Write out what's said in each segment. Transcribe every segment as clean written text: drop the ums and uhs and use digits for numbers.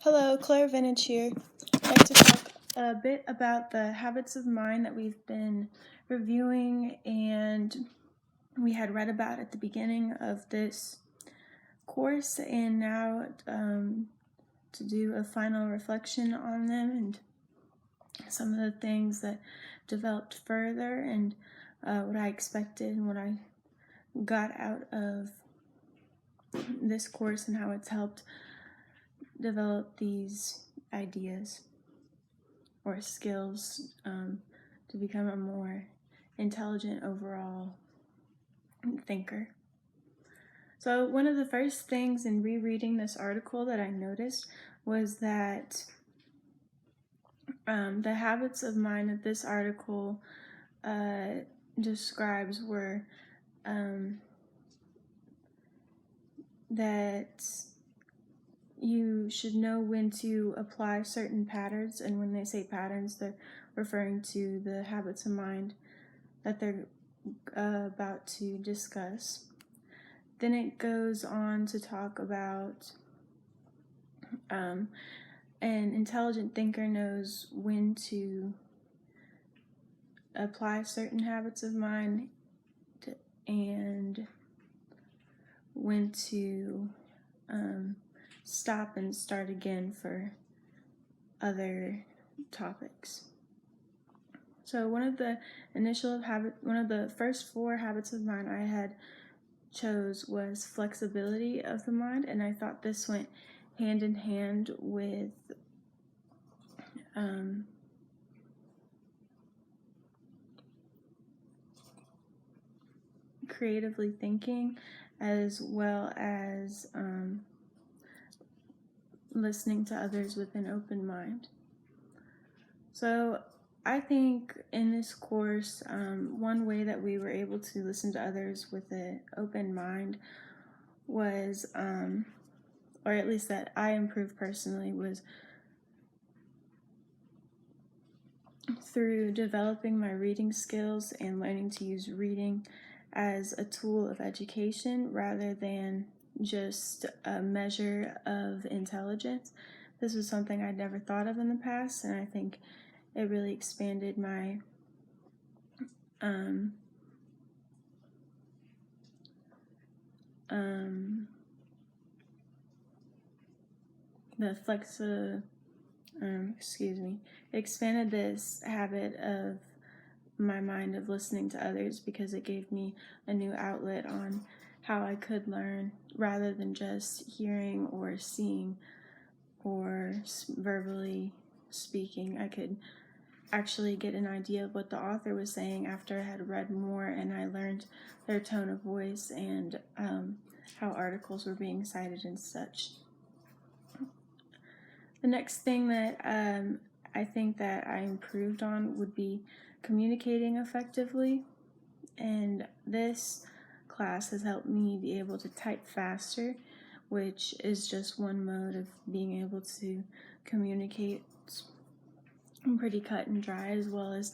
Hello, Claire Vintage here. I'd like to talk a bit about the habits of mind that we've been reviewing and we had read about at the beginning of this course, and now to do a final reflection on them and some of the things that developed further and what I expected and what I got out of this course and how it's helped develop these ideas or skills to become a more intelligent overall thinker. So one of the first things in rereading this article that I noticed was that the habits of mind that this article describes were that you should know when to apply certain patterns, and when they say patterns, they're referring to the habits of mind that they're about to discuss. Then it goes on to talk about an intelligent thinker knows when to apply certain habits of mind and when to stop and start again for other topics. So one of the first 4 habits of mind I had chose was flexibility of the mind, and I thought this went hand in hand with creatively thinking, as well as listening to others with an open mind. So I think in this course, one way that we were able to listen to others with an open mind was, or at least that I improved personally, was through developing my reading skills and learning to use reading as a tool of education rather than just a measure of intelligence. This was something I'd never thought of in the past, and I think it really expanded my expanded this habit of my mind of listening to others, because it gave me a new outlet on how I could learn rather than just hearing or seeing or verbally speaking. I could actually get an idea of what the author was saying after I had read more and I learned their tone of voice and how articles were being cited and such. The next thing that I think that I improved on would be communicating effectively, and this class has helped me be able to type faster, which is just one mode of being able to communicate pretty cut and dry, as well as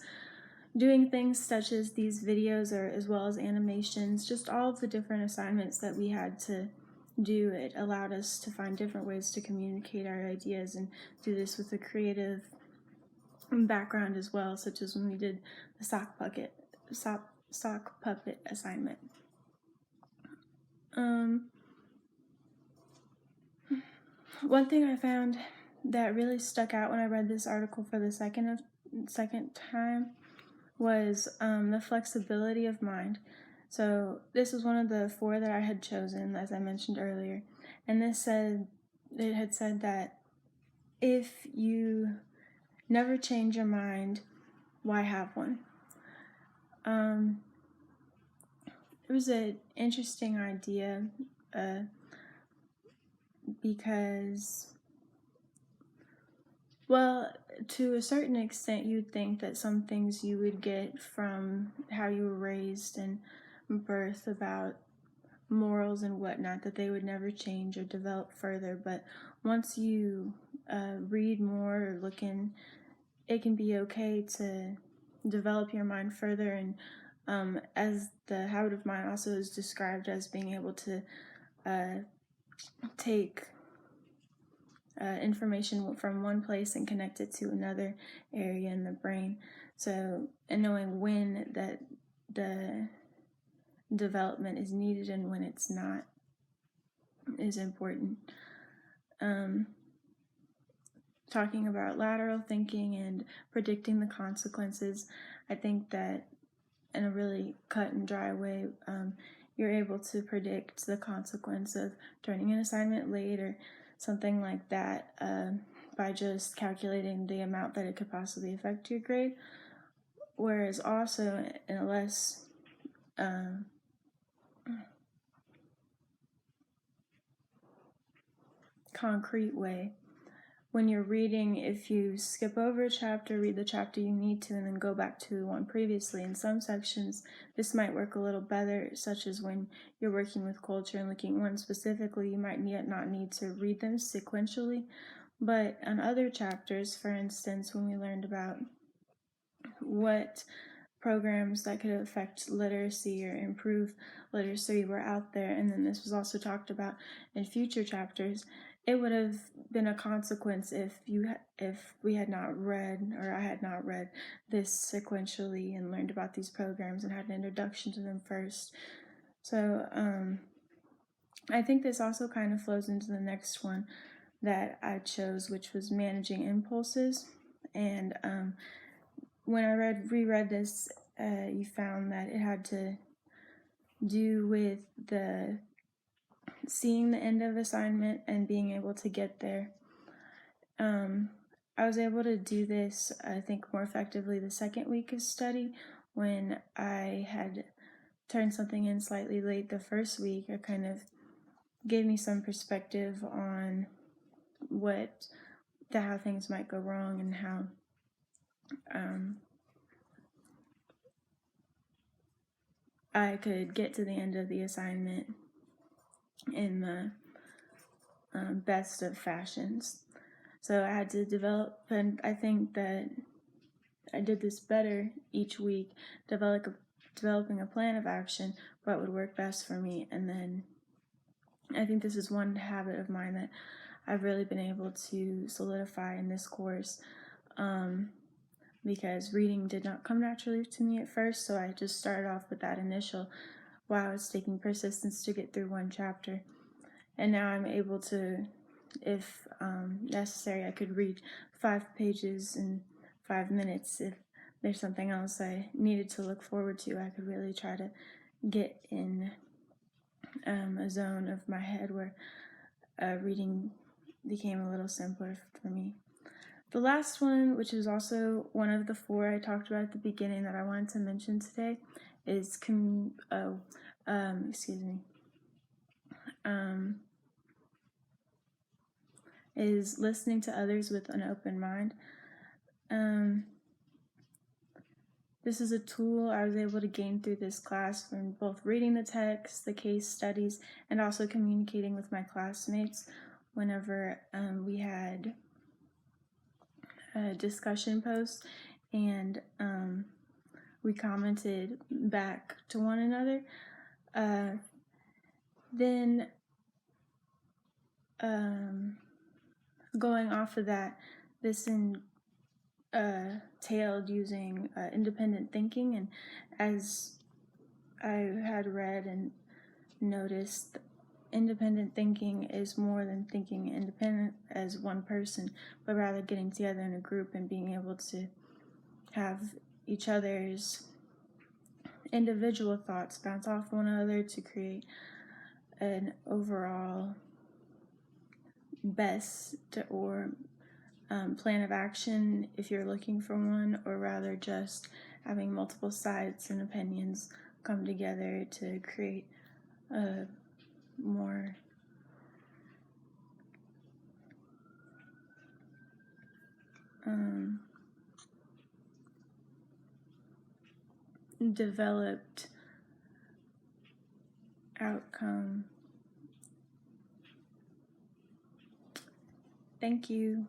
doing things such as these videos, or as well as animations, just all of the different assignments that we had to do. It allowed us to find different ways to communicate our ideas and do this with a creative background as well, such as when we did the sock puppet assignment. One thing I found that really stuck out when I read this article for the second time was the flexibility of mind. So this was one of the 4 that I had chosen, as I mentioned earlier, and it had said that if you never change your mind, why have one? It was an interesting idea because, well, to a certain extent, you'd think that some things you would get from how you were raised and birth about morals and whatnot, that they would never change or develop further. But once you read more or look in, it can be okay to develop your mind further. And as the habit of mind also is described as being able to take information from one place and connect it to another area in the brain. So, and knowing when that the development is needed and when it's not is important. Talking about lateral thinking and predicting the consequences, I think that in a really cut and dry way, you're able to predict the consequence of turning an assignment late or something like that by just calculating the amount that it could possibly affect your grade. Whereas also in a less concrete way, when you're reading, if you skip over a chapter, read the chapter you need to, and then go back to the one previously. In some sections, this might work a little better, such as when you're working with culture and looking at one specifically, you might not need to read them sequentially. But on other chapters, for instance, when we learned about what programs that could affect literacy or improve literacy were out there, and then this was also talked about in future chapters, it would have been a consequence if we had not read, or I had not read this sequentially and learned about these programs and had an introduction to them first. So I think this also kind of flows into the next one that I chose, which was managing impulses. And when I reread this, you found that it had to do with the seeing the end of assignment and being able to get there. I was able to do this, I think, more effectively the second week of study. When I had turned something in slightly late the first week, it kind of gave me some perspective on how things might go wrong and how I could get to the end of the assignment in the best of fashions. So I had to develop, and I think that I did this better each week, developing a plan of action, what would work best for me. And then I think this is one habit of mine that I've really been able to solidify in this course, because reading did not come naturally to me at first, so I just started off with that initial, wow, it's taking persistence to get through one chapter. And now I'm able to, if necessary, I could read 5 pages in 5 minutes. If there's something else I needed to look forward to, I could really try to get in a zone of my head where reading became a little simpler for me. The last one, which is also one of the 4 I talked about at the beginning that I wanted to mention today, is is listening to others with an open mind. This is a tool I was able to gain through this class from both reading the text, the case studies, and also communicating with my classmates whenever we had discussion posts and we commented back to one another. Then going off of that, this entailed using independent thinking, and as I had read and noticed, independent thinking is more than thinking independent as one person, but rather getting together in a group and being able to have each other's individual thoughts bounce off one another to create an overall best or plan of action if you're looking for one, or rather just having multiple sides and opinions come together to create a more developed outcome. Thank you.